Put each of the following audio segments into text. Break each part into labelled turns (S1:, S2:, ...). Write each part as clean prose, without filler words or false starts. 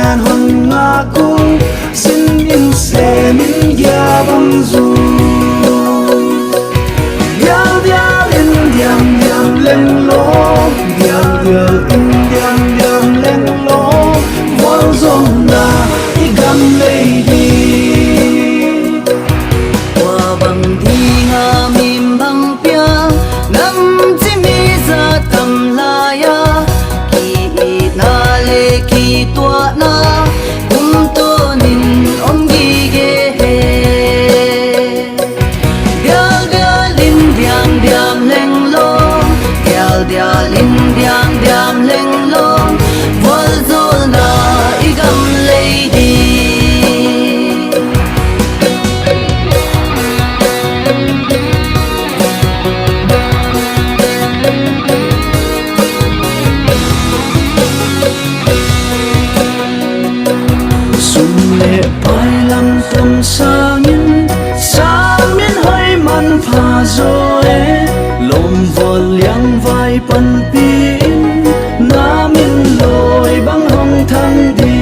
S1: nan hong nga kung xin in se min gia băng du dial dial in diam diam lên lô dial dial in diam diam lên lô vol zong na igam lay đi
S2: qua bằng thi nga mìm băng pia ngắm chi mi ra tâm la ya ki na le ki tua na to nin om gi ge he dial dial in diam diam leng lo dial dial in diam diam leng lo vol zol na igam lay đi
S1: tâm sang miên hơi man pha rồi lom vol liang vai pan pin na min loi bang hong thang đi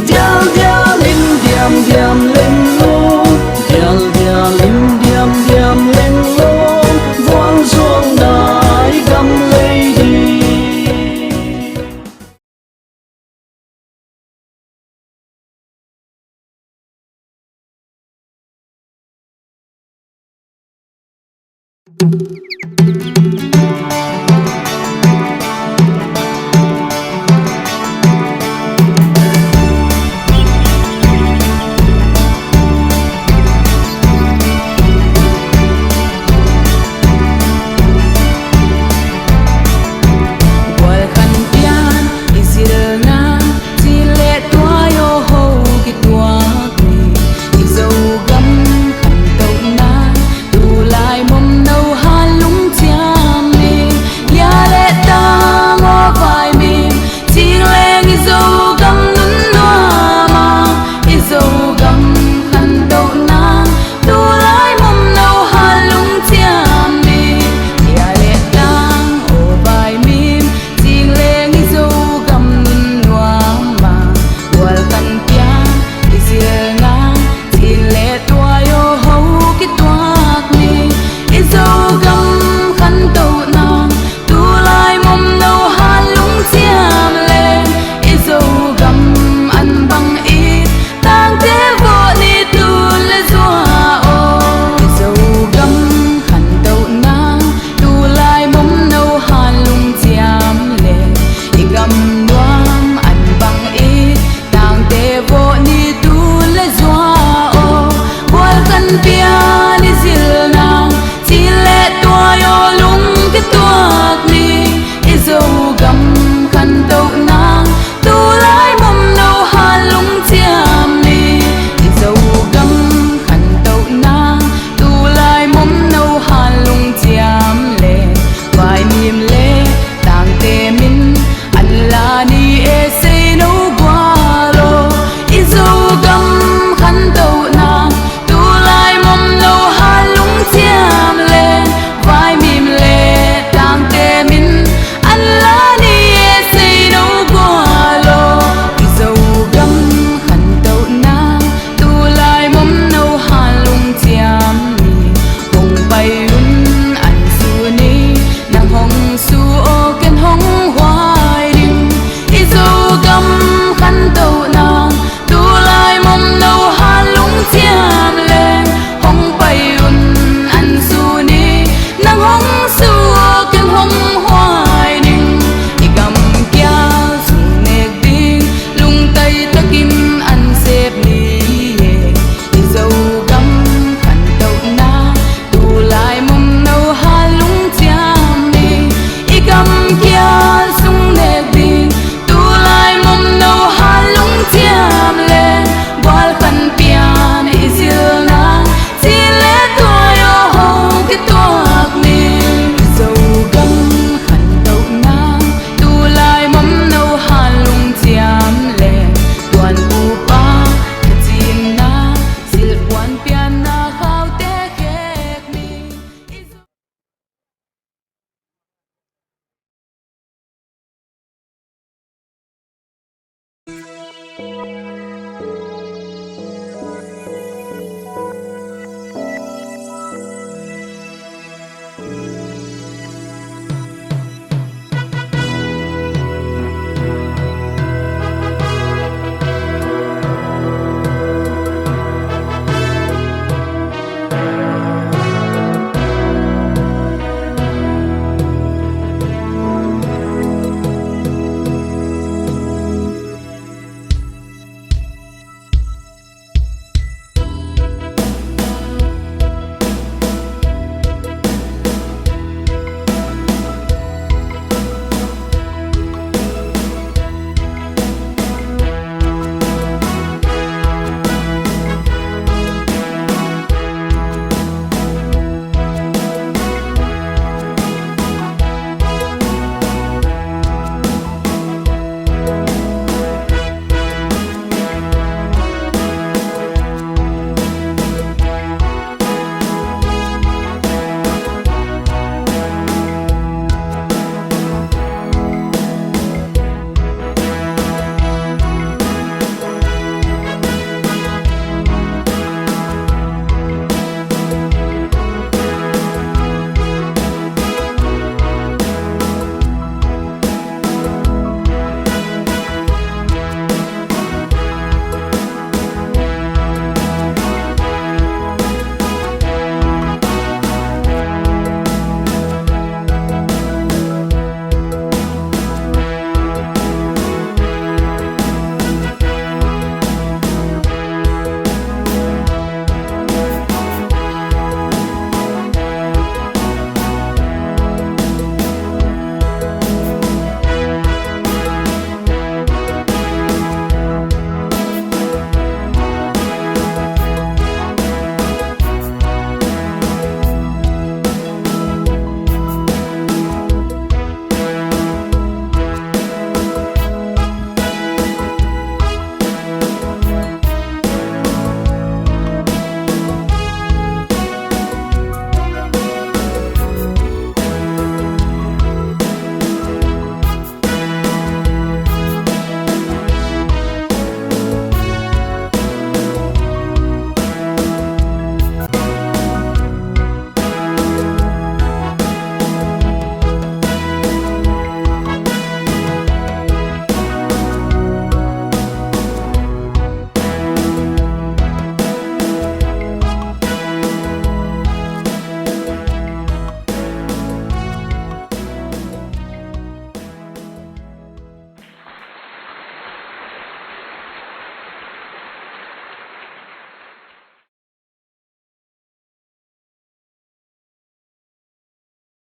S1: dial dial in diam diam lên lo dial dial in diam diam lên lo vol zuang dai gam lay đi